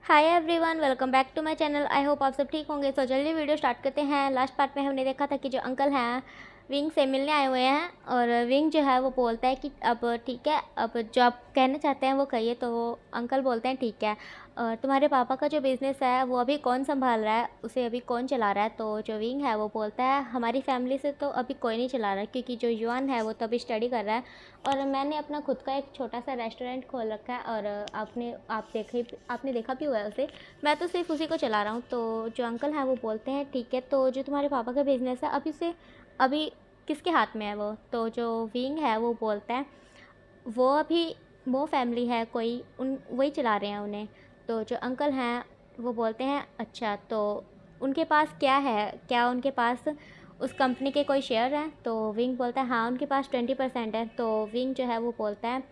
Hi everyone, welcome back to my channel. I hope आप सब ठीक होंगे। तो जल्दी वीडियो स्टार्ट करते हैं। लास्ट पार्ट में हमने देखा था कि जो अंकल हैं विंग से मिलने आए हुए हैं और विंग जो है वो बोलता है कि अब ठीक है, अब जो आप कहना चाहते हैं वो कहिए। तो वो अंकल बोलते हैं ठीक है, तुम्हारे पापा का जो बिज़नेस है वो अभी कौन संभाल रहा है, उसे अभी कौन चला रहा है। तो जो विंग है वो बोलता है हमारी फैमिली से तो अभी कोई नहीं चला रहा है, क्योंकि जो युआन है वो तो अभी स्टडी कर रहा है और मैंने अपना खुद का एक छोटा सा रेस्टोरेंट खोल रखा है और आपने देखा भी हुआ है उसे। मैं तो सिर्फ उसी को चला रहा हूँ। तो जो अंकल हैं वो बोलते हैं ठीक है, तो जो तुम्हारे पापा का बिज़नेस है अभी किसके हाथ में है वो। तो जो विंग है वो बोलता है वो अभी वो फैमिली है कोई, उन वही चला रहे हैं उन्हें। तो जो अंकल हैं वो बोलते हैं अच्छा, तो उनके पास क्या है, क्या उनके पास उस कंपनी के कोई शेयर हैं। तो विंग बोलता है हाँ उनके पास 20% है। तो विंग जो है वो बोलता है,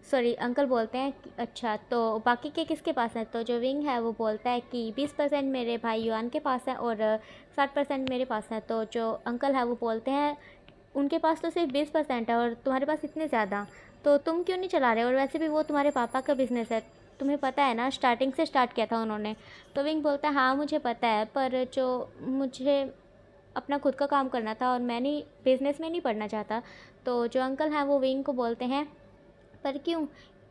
सॉरी अंकल बोलते हैं कि अच्छा, तो बाकी के किसके पास है। तो जो विंग है वो बोलता है कि 20% मेरे भाई युआन के पास है और 60% मेरे पास है। तो जो अंकल है वो बोलते हैं उनके पास तो सिर्फ 20% है और तुम्हारे पास इतने ज़्यादा, तो तुम क्यों नहीं चला रहे। और वैसे भी वो तुम्हारे पापा का बिज़नेस है, तुम्हें पता है ना, स्टार्टिंग से स्टार्ट किया था उन्होंने। तो विंग बोलता है हाँ मुझे पता है, पर जो मुझे अपना खुद का काम करना था और मैं नहीं बिज़नेस में नहीं पढ़ना चाहता। तो जो अंकल हैं वो विंग को बोलते हैं पर क्यों।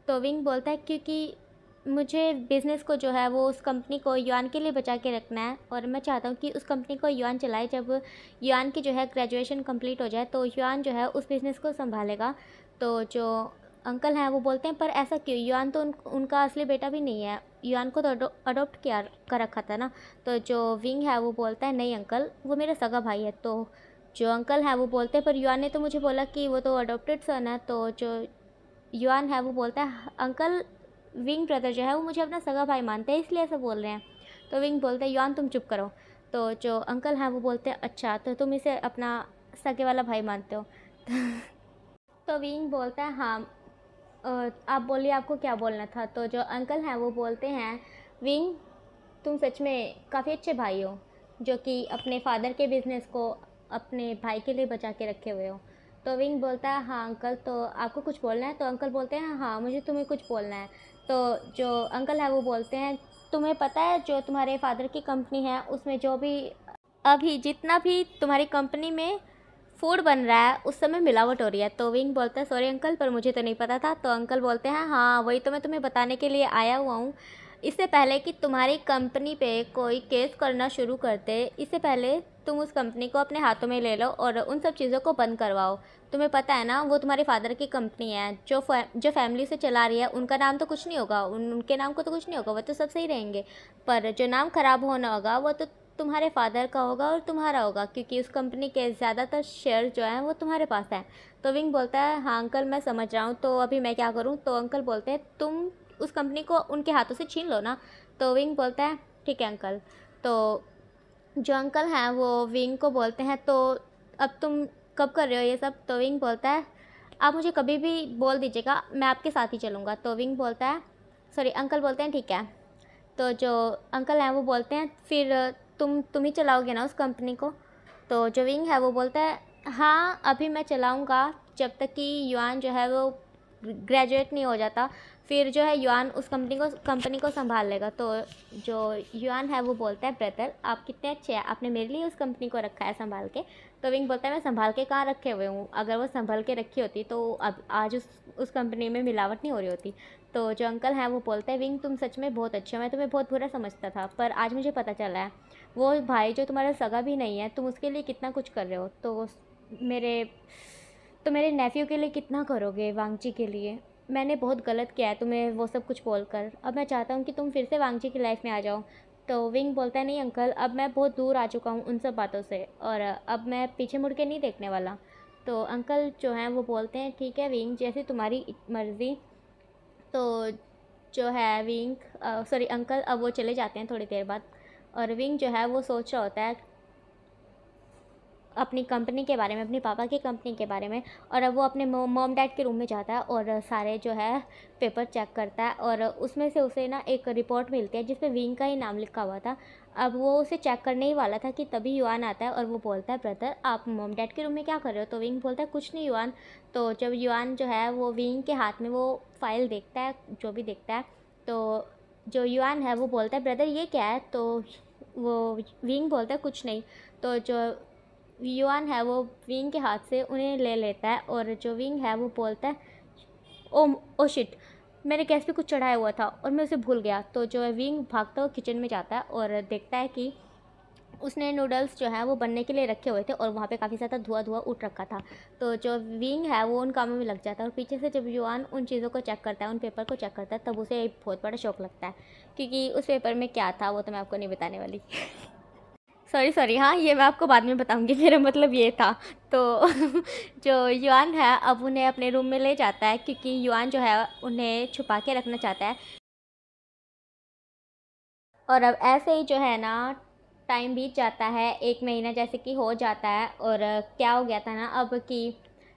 तो विंग बोलता है क्योंकि मुझे बिज़नेस को जो है वो उस कंपनी को युआन के लिए बचा के रखना है और मैं चाहता हूँ कि उस कंपनी को युआन चलाए। जब युआन की जो है ग्रेजुएशन कंप्लीट हो जाए तो युआन जो है उस बिज़नेस को संभालेगा। तो जो अंकल हैं वो बोलते हैं पर ऐसा क्यों, युआन तो उनका असली बेटा भी नहीं है, युआन को तो अडोप्ट किया कर रखा था ना। तो जो विंग है वो बोलता है नहीं अंकल, वो मेरा सगा भाई है। तो जो अंकल हैं वो बोलते हैं पर युआन ने तो मुझे बोला कि वो तो अडोप्टेड सन है। तो जो युआन है वो बोलता है अंकल, विंग ब्रदर जो है वो मुझे अपना सगा भाई मानते हैं इसलिए ऐसा बोल रहे हैं। तो विंग बोलता है युआन तुम चुप करो। तो जो अंकल हैं वो बोलते हैं अच्छा, तो तुम इसे अपना सगे वाला भाई मानते हो। तो विंग बोलता है हाँ, आप बोलिए आपको क्या बोलना था। तो जो अंकल हैं वो बोलते हैं विंग तुम सच में काफ़ी अच्छे भाई हो, जो कि अपने फादर के बिज़नेस को अपने भाई के लिए बचा के रखे हुए हो। तो विंग बोलता है हाँ अंकल, तो आपको कुछ बोलना है। तो अंकल बोलते हैं हाँ मुझे तुम्हें कुछ बोलना है। तो जो अंकल है वो बोलते हैं तुम्हें पता है जो तुम्हारे फादर की कंपनी है उसमें जो भी अभी जितना भी तुम्हारी कंपनी में फूड बन रहा है उस समय मिलावट हो रही है। तो विंग बोलता है सॉरी अंकल, पर मुझे तो नहीं पता था। तो अंकल बोलते हैं हाँ वही तो मैं तुम्हें बताने के लिए आया हुआ हूँ। इससे पहले कि तुम्हारी कंपनी पे कोई केस करना शुरू करते, इससे पहले तुम उस कंपनी को अपने हाथों में ले लो और उन सब चीज़ों को बंद करवाओ। तुम्हें पता है ना वो तुम्हारे फादर की कंपनी है जो फैमिली से चला रही है, उनका नाम तो कुछ नहीं होगा, उनके नाम को तो कुछ नहीं होगा, वो तो सब सही रहेंगे। पर जो नाम खराब होना होगा वो तो तुम्हारे फादर का होगा और तुम्हारा होगा, क्योंकि उस कंपनी के ज़्यादातर शेयर जो हैं वो तुम्हारे पास हैं। तो विंग बोलता है हाँ अंकल मैं समझ रहा हूँ, तो अभी मैं क्या करूँ। तो अंकल बोलते हैं तुम उस कंपनी को उनके हाथों से छीन लो ना। तो विंग बोलता है ठीक है अंकल। तो जो अंकल हैं वो विंग को बोलते हैं तो अब तुम कब कर रहे हो ये सब। तो विंग बोलता है आप मुझे कभी भी बोल दीजिएगा, मैं आपके साथ ही चलूँगा। तो विंग बोलता है, सॉरी अंकल बोलते हैं ठीक है। तो जो अंकल हैं वो बोलते हैं फिर तुम ही चलाओगे ना उस कंपनी को। तो जो विंग है वो बोलता है हाँ अभी मैं चलाऊँगा जब तक कि युआन जो है वो ग्रेजुएट नहीं हो जाता, फिर जो है युआन उस कंपनी को संभाल लेगा। तो जो युआन है वो बोलता है ब्रदर आप कितने अच्छे हैं, आपने मेरे लिए उस कंपनी को रखा है संभाल के। तो विंग बोलता है मैं संभाल के कहाँ रखे हुए हूँ, अगर वो संभाल के रखी होती तो अब आज उस कंपनी में मिलावट नहीं हो रही होती। तो जो अंकल हैं वो बोलते हैं विंग तुम सच में बहुत अच्छे हो, मैं तुम्हें बहुत बुरा समझता था पर आज मुझे पता चला है वो भाई जो तुम्हारा सगा भी नहीं है, तुम उसके लिए कितना कुछ कर रहे हो। मेरे मेरे नेफ्यू के लिए कितना करोगे, वांगची के लिए। मैंने बहुत गलत किया है तुम्हें वो सब कुछ बोलकर, अब मैं चाहता हूँ कि तुम फिर से वांगची की लाइफ में आ जाओ। तो विंग बोलता है नहीं अंकल, अब मैं बहुत दूर आ चुका हूँ उन सब बातों से और अब मैं पीछे मुड़ के नहीं देखने वाला। तो अंकल जो हैं वो बोलते हैं ठीक है विंग जैसे तुम्हारी मर्ज़ी। तो जो है विंग, सॉरी अंकल अब वो चले जाते हैं थोड़ी देर बाद और विंग जो है वो सोच रहा होता है अपनी कंपनी के बारे में, अपने पापा की कंपनी के बारे में। और अब वो अपने मॉम डैड के रूम में जाता है और सारे जो है पेपर चेक करता है और उसमें से उसे ना एक रिपोर्ट मिलती है जिसमें विंग का ही नाम लिखा हुआ था। अब वो उसे चेक करने ही वाला था कि तभी युआन आता है और वो बोलता है ब्रदर आप मॉम डैड के रूम में क्या कर रहे हो। तो विंग बोलता है कुछ नहीं युआन। तो जब युआन जो है वो विंग के हाथ में वो फाइल देखता है, जो भी देखता है, तो जो युआन है वो बोलता है ब्रदर ये क्या है, तो वो विंग बोलता है कुछ नहीं। तो जो युआन है वो विंग के हाथ से उन्हें ले लेता है और जो विंग है वो बोलता है ओ ओ शिट, मेरे गैस पे कुछ चढ़ाया हुआ था और मैं उसे भूल गया। तो जो विंग भागता हुआ किचन में जाता है और देखता है कि उसने नूडल्स जो है वो बनने के लिए रखे हुए थे और वहाँ पे काफ़ी ज़्यादा धुआं धुआं उठ रखा था। तो जो विंग है वो उन कामों में लग जाता है और पीछे से जब युआन उन चीज़ों को चेक करता है, उन पेपर को चेक करता है, तब उसे एक बहुत बड़ा शौक लगता है, क्योंकि उस पेपर में क्या था वो तो मैं आपको नहीं बताने वाली। सॉरी सॉरी, हाँ ये मैं आपको बाद में बताऊंगी, मेरा मतलब ये था। तो जो युआन है अब उन्हें अपने रूम में ले जाता है, क्योंकि युआन जो है उन्हें छुपा के रखना चाहता है। और अब ऐसे ही जो है ना टाइम बीत जाता है, 1 महीना जैसे कि हो जाता है। और क्या हो गया था ना अब कि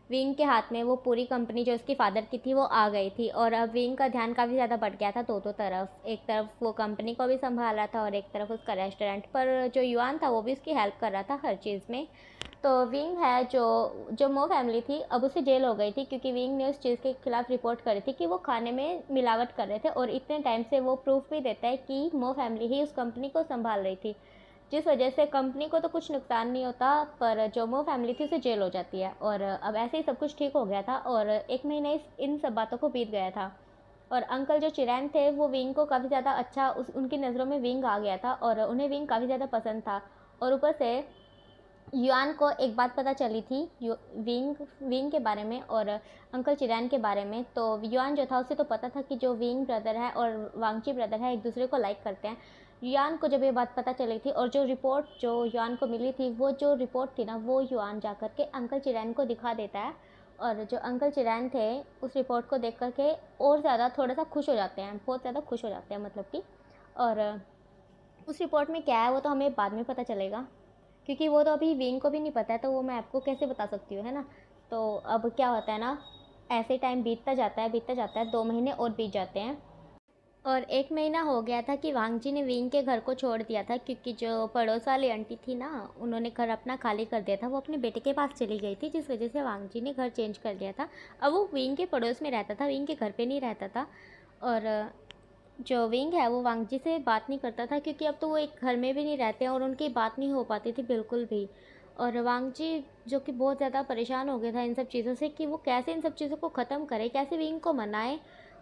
विंग के हाथ में वो पूरी कंपनी जो उसकी फादर की थी वो आ गई थी। और अब विंग का ध्यान काफ़ी ज़्यादा बढ़ गया था दो तरफ, एक तरफ वो कंपनी को भी संभाल रहा था और एक तरफ उसका रेस्टोरेंट। पर जो युआन था वो भी उसकी हेल्प कर रहा था हर चीज़ में। तो विंग है जो जो मो फैमिली थी अब उसे जेल हो गई थी, क्योंकि विंग ने उस चीज़ के खिलाफ रिपोर्ट करी थी कि वो खाने में मिलावट कर रहे थे। और इतने टाइम से वो प्रूफ भी देता है कि मो फैमिली ही उस कंपनी को संभाल रही थी, जिस वजह से कंपनी को तो कुछ नुकसान नहीं होता, पर जो मो फैमिली थी उसे जेल हो जाती है। और अब ऐसे ही सब कुछ ठीक हो गया था और 1 महीने इन सब बातों को बीत गया था। और अंकल जो चिरैन थे वो विंग को काफ़ी ज़्यादा अच्छा उनकी नज़रों में विंग आ गया था और उन्हें विंग काफ़ी ज़्यादा पसंद था। और ऊपर से युआन को एक बात पता चली थी विंग विंग के बारे में और अंकल चिरैन के बारे में। तो युआन जो था उसे तो पता था कि जो विंग ब्रदर है और वांगची ब्रदर है एक दूसरे को लाइक करते हैं। युआन को जब ये बात पता चली थी और जो रिपोर्ट जो युआन को मिली थी, वो जो रिपोर्ट थी ना वो युआन जा कर के अंकल चिरैन को दिखा देता है। और जो अंकल चिरैन थे उस रिपोर्ट को देख कर के और ज़्यादा थोड़ा सा खुश हो जाते हैं, बहुत ज़्यादा खुश हो जाते हैं मतलब कि। और उस रिपोर्ट में क्या है वो तो हमें बाद में पता चलेगा, क्योंकि वो तो अभी विंग को भी नहीं पता है, तो वो मैं आपको कैसे बता सकती हूँ, है ना। तो अब क्या होता है ना, ऐसे टाइम बीतता जाता है, 2 महीने और बीत जाते हैं। और 1 महीना हो गया था कि वांगजी ने विंग के घर को छोड़ दिया था, क्योंकि जो पड़ोस वाली आंटी थी ना उन्होंने घर अपना खाली कर दिया था, वो अपने बेटे के पास चली गई थी, जिस वजह से वांगजी ने घर चेंज कर लिया था। अब वो विंग के पड़ोस में रहता था, विंग के घर पे नहीं रहता था। और जो विंग है वो वांगजी से बात नहीं करता था, क्योंकि अब तो वो एक घर में भी नहीं रहते हैं और उनकी बात नहीं हो पाती थी बिल्कुल भी। और वांगजी जो कि बहुत ज़्यादा परेशान हो गया था इन सब चीज़ों से कि वो कैसे इन सब चीज़ों को ख़त्म करे, कैसे विंग को मनाए।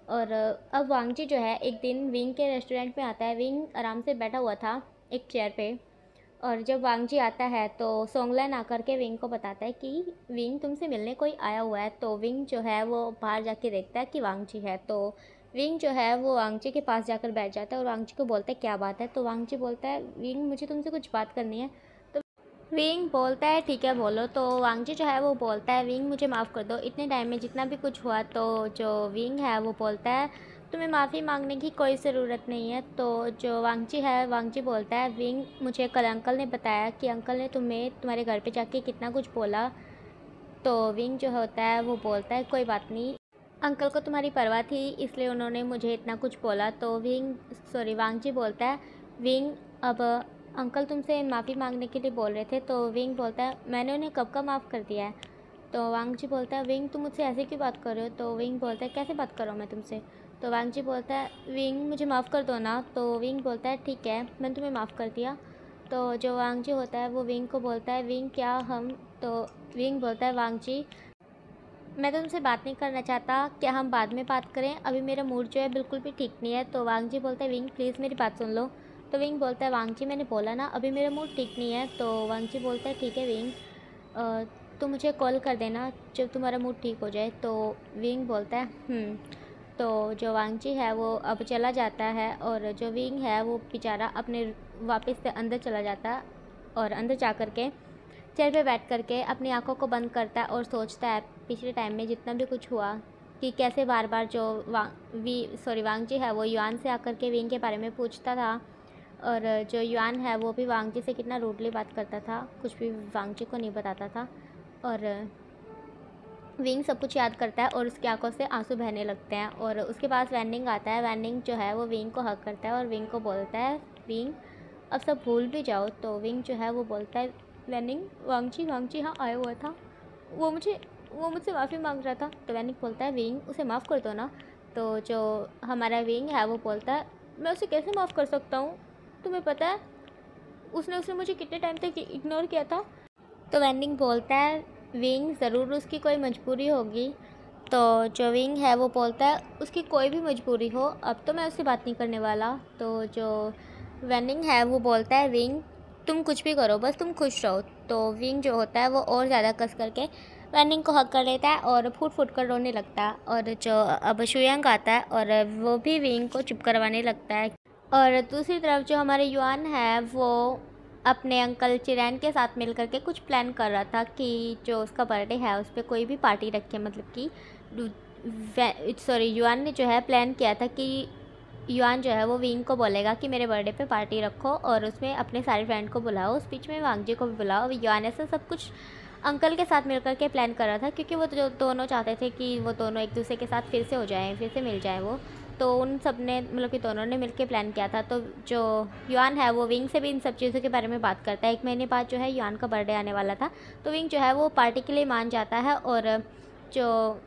और अब वांगजी जो है एक दिन विंग के रेस्टोरेंट में आता है। विंग आराम से बैठा हुआ था एक चेयर पे, और जब वांगजी आता है तो सोंगलन आकर के विंग को बताता है कि विंग तुमसे मिलने कोई आया हुआ है। तो विंग जो है वो बाहर जाके देखता है कि वांगजी है। तो विंग जो है वो वांगजी के पास जाकर बैठ जाता है और वांगजी को बोलता है क्या बात है। तो वांगजी बोलता है विंग मुझे तुमसे कुछ बात करनी है। तो विंग बोलता है ठीक है बोलो। तो वांगजी जो है वो बोलता है विंग मुझे माफ़ कर दो, इतने टाइम में जितना भी कुछ हुआ। तो जो विंग है वो बोलता है तुम्हें माफ़ी मांगने की कोई ज़रूरत नहीं है। तो जो वांगजी है वांगजी बोलता है विंग मुझे कल अंकल ने बताया कि अंकल ने तुम्हें तुम्हारे घर पे जाके कितना कुछ बोला। तो विंग जो होता है वो बोलता है कोई बात नहीं, अंकल को तुम्हारी परवाह थी इसलिए उन्होंने मुझे इतना कुछ बोला। तो वांगजी बोलता है विंग अब अंकल तुमसे माफ़ी मांगने के लिए बोल रहे थे। तो विंग बोलता है मैंने उन्हें कब का माफ़ कर दिया है। तो वांगजी बोलता है विंग तुम मुझसे ऐसे क्यों बात कर रहे हो। तो विंग बोलता है कैसे बात करूँ मैं तुमसे। तो वांगजी बोलता है विंग मुझे माफ़ कर दो ना। तो विंग बोलता है ठीक है मैंने तुम्हें माफ़ कर दिया। तो जो वांगजी होता है वो विंग को बोलता है विंग क्या हम। तो विंग बोलता है वांगजी मैं तो तुमसे बात नहीं करना चाहता, क्या हम बाद में बात करें, अभी मेरा मूड जो है बिल्कुल भी ठीक नहीं है। तो वांगजी बोलता है विंग प्लीज़ मेरी बात सुन लो। तो विंग बोलता है वांगजी मैंने बोला ना अभी मेरा मूड ठीक नहीं है। तो वांगजी बोलता है ठीक है विंग तो मुझे कॉल कर देना जब तुम्हारा मूड ठीक हो जाए। तो विंग बोलता है। तो जो वांगजी है वो अब चला जाता है और जो विंग है वो बेचारा अपने वापस से अंदर चला जाता है और अंदर जा कर के चेयर पे बैठ कर के अपनी आंखों को बंद करता है और सोचता है पिछले टाइम में जितना भी कुछ हुआ, कि कैसे बार बार जो वांगजी है वो युआन से आकर के विंग के बारे में पूछता था। और जो युआन है वो भी वांगजी से कितना रूडली बात करता था, कुछ भी वांगजी को नहीं बताता था। और विंग सब कुछ याद करता है और उसकी आंखों से आंसू बहने लगते हैं। और उसके पास वैनिंग आता है। वैनिंग जो है वो विंग को हक करता है और विंग को बोलता है विंग अब सब भूल भी जाओ। तो विंग जो है वो बोलता है वैनिंग वांगजी वांगजी हाँ आया हुआ था, वो मुझसे माफ़ी मांग रहा था। तो वैनिंग बोलता है विंग उसे माफ़ कर दो ना। तो जो हमारा विंग है वो बोलता है मैं उसे कैसे माफ़ कर सकता हूँ? तुम्हें पता है उसने मुझे कितने टाइम तक इग्नोर किया था। तो वेनिंग बोलता है विंग ज़रूर उसकी कोई मजबूरी होगी। तो जो विंग है वो बोलता है उसकी कोई भी मजबूरी हो, अब तो मैं उससे बात नहीं करने वाला। तो जो वेनिंग है वो बोलता है विंग तुम कुछ भी करो, बस तुम खुश रहो। तो विंग जो होता है वो और ज़्यादा कस करके वेनिंग को हक कर लेता है और फूट फूट कर रोने लगता है। और जो अब शुयांग आता है और वो भी विंग को चुप करवाने लगता है। और दूसरी तरफ जो हमारे युआन है वो अपने अंकल चिरैन के साथ मिल करके कुछ प्लान कर रहा था कि जो उसका बर्थडे है उस पर कोई भी पार्टी रखे। मतलब कि युआन ने जो है प्लान किया था कि युआन जो है वो विंग को बोलेगा कि मेरे बर्थडे पे पार्टी रखो और उसमें अपने सारे फ्रेंड को बुलाओ, उस बीच में वांगजी को भी बुलाओ। युआन ऐसा सब कुछ अंकल के साथ मिल करके प्लान कर रहा था क्योंकि वो जो दोनों चाहते थे कि वो दोनों एक दूसरे के साथ फिर से हो जाएं, फिर से मिल जाएं वो। तो उन सब ने मतलब कि दोनों ने मिलकर प्लान किया था। तो जो युआन है वो विंग से भी इन सब चीज़ों के बारे में बात करता है। 1 महीने बाद जो है युआन का बर्थडे आने वाला था, तो विंग जो है वो पार्टी के लिए मान जाता है और जो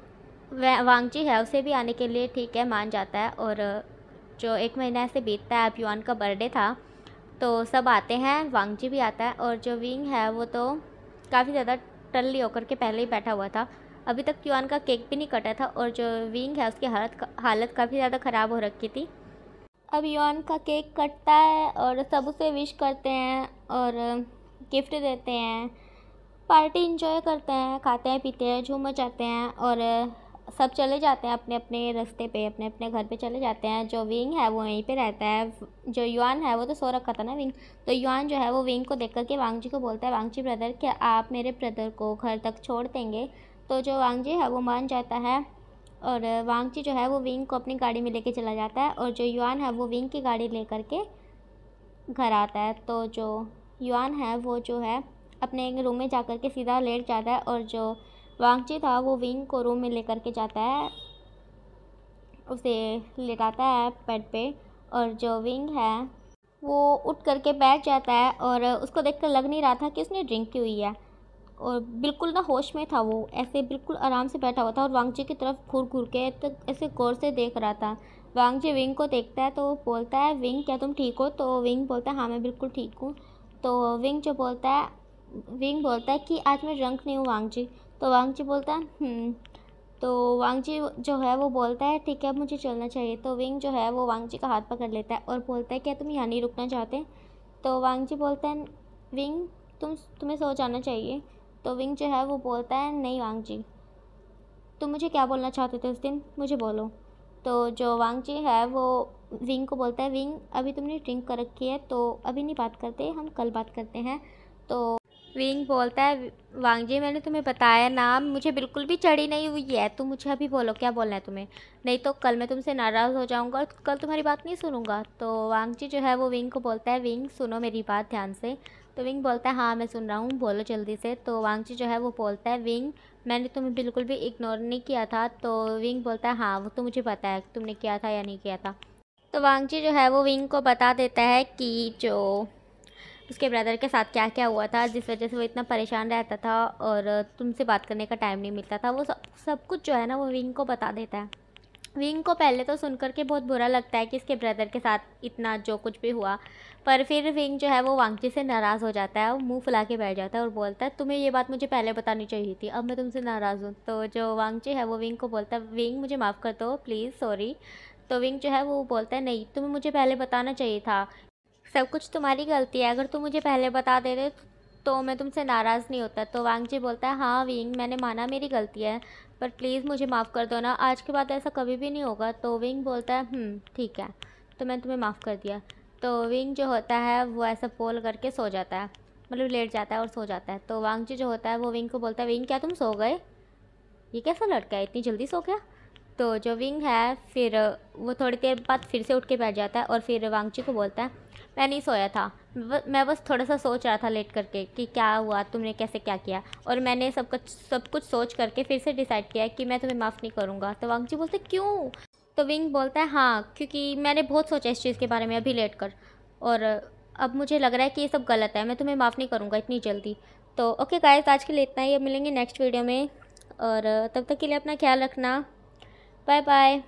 वांगजी है उसे भी आने के लिए ठीक है मान जाता है। और जो 1 महीना ऐसे बीतता है, अब युआन का बर्थडे था तो सब आते हैं, वांगजी भी आता है। और जो विंग है वो तो काफ़ी ज़्यादा टल्ली होकर के पहले ही बैठा हुआ था, अभी तक युआन का केक भी नहीं कटा था और जो विंग है उसकी हालत काफ़ी ज़्यादा ख़राब हो रखी थी। अब युआन का केक कटता है और सब उसे विश करते हैं और गिफ्ट देते हैं, पार्टी इंजॉय करते हैं, खाते हैं पीते हैं, झूम मचाते हैं और सब चले जाते हैं अपने अपने रास्ते पे, अपने अपने घर पे चले जाते हैं। जो विंग है वो वहीं पे रहता है। जो युआन है वो तो सो रखा था ना विंग, तो युआन जो है वो विंग को देख करके वांगजी को बोलता है वांगजी ब्रदर क्या आप मेरे ब्रदर को घर तक छोड़ देंगे? तो जो वांगजी है वो मान जाता है और वांगजी जो है वो विंग को अपनी गाड़ी में लेके चला जाता है और जो युआन है वो विंग की गाड़ी ले करके घर आता है। तो जो युआन है वो जो है अपने रूम में जा कर के सीधा लेट जाता है और जो वांगजी था वो विंग को रूम में लेकर के जाता है, उसे लेटाता है बेड पे। और जो विंग है वो उठ करके बैठ जाता है और उसको देखकर लग नहीं रहा था कि उसने ड्रिंक की हुई है और बिल्कुल ना होश में था, वो ऐसे बिल्कुल आराम से बैठा हुआ था और वांगजी की तरफ घूर घूर के ऐसे गौर से देख रहा था। वांगजी विंग को देखता है तो वो बोलता है विंग क्या तुम ठीक हो? तो विंग बोलता है हाँ मैं बिल्कुल ठीक हूँ। तो विंग बोलता है कि आज मैं ड्रंक नहीं हूँ वांगजी। तो वांगजी बोलता है तो वांगजी जो है वो बोलता है ठीक है अब मुझे चलना चाहिए। तो विंग जो है वो वांगजी का हाथ पकड़ लेता है और बोलता है क्या तुम यहाँ नहीं रुकना चाहते? तो वांगजी बोलता है विंग तुम्हें सो जाना चाहिए। तो विंग जो है वो बोलता है नहीं वांगजी, तुम मुझे क्या बोलना चाहते थे उस दिन, मुझे बोलो। तो जो वांगजी है वो विंग को बोलता है विंग अभी तुमने ड्रिंक कर रखी है तो अभी नहीं बात करते, हम कल बात करते हैं। तो विंग बोलता है वांगजी मैंने तुम्हें बताया ना मुझे बिल्कुल भी चढ़ी नहीं हुई है, तुम मुझे अभी बोलो क्या बोलना है तुम्हें, नहीं तो कल मैं तुमसे नाराज़ हो जाऊंगा और कल तुम्हारी बात नहीं सुनूंगा। तो वांगजी जो है वो विंग को बोलता है विंग सुनो मेरी बात ध्यान से। तो विंग बोलता है हाँ मैं सुन रहा हूँ बोलो जल्दी से। तो वांगजी जो है वो बोलता है विंग मैंने तुम्हें बिल्कुल भी इग्नोर नहीं किया था। तो विंग बोलता है हाँ वो तो मुझे पता है तुमने किया था या नहीं किया था। तो वांगजी जो है वो विंग को बता देता है कि जो उसके ब्रदर के साथ क्या क्या हुआ था जिस वजह से वो इतना परेशान रहता था और तुमसे बात करने का टाइम नहीं मिलता था, वो सब कुछ जो है ना वो विंग को बता देता है। विंग को पहले तो सुनकर के बहुत बुरा लगता है कि इसके ब्रदर के साथ इतना जो कुछ भी हुआ, पर फिर विंग जो है वो वांगजी से नाराज़ हो जाता है, वो मुंह फुला के बैठ जाता है और बोलता है तुम्हें ये बात मुझे पहले बतानी चाहिए थी, अब मैं तुमसे नाराज़ हूँ। तो जो वांगजी है वो विंग को बोलता है विंग मुझे माफ़ कर दो प्लीज़ सॉरी। तो विंग जो है वो बोलता है नहीं तुम्हें मुझे पहले बताना चाहिए था, सब कुछ तुम्हारी गलती है, अगर तुम मुझे पहले बता देते तो मैं तुमसे नाराज़ नहीं होता। तो वांगजी बोलता है हाँ विंग मैंने माना मेरी गलती है पर प्लीज़ मुझे माफ़ कर दो ना, आज के बाद ऐसा कभी भी नहीं होगा। तो विंग बोलता है ठीक है तो मैं तुम्हें माफ़ कर दिया। तो विंग जो होता है वो ऐसा बोल करके सो जाता है, मतलब लेट जाता है और सो जाता है। तो वांगजी जो होता है वो विंग को बोलता है विंग क्या तुम सो गए, ये कैसा लड़का है इतनी जल्दी सो गया। तो जो विंग है फिर वो थोड़ी देर बाद फिर से उठ के बैठ जाता है और फिर वांगजी को बोलता है मैं नहीं सोया था, मैं बस थोड़ा सा सोच रहा था लेट करके कि क्या हुआ तुमने कैसे क्या किया, और मैंने सब कुछ सोच करके फिर से डिसाइड किया कि मैं तुम्हें माफ़ नहीं करूँगा। तो वांगजी बोलते क्यों? तो विंग बोलता है हाँ क्योंकि मैंने बहुत सोचा इस चीज़ के बारे में अभी लेट कर, और अब मुझे लग रहा है कि ये सब गलत है, मैं तुम्हें माफ़ नहीं करूँगा इतनी जल्दी। तो ओके गाइस आज के लिए इतना ही, अब मिलेंगे नेक्स्ट वीडियो में और तब तक के लिए अपना ख्याल रखना, बाय बाय।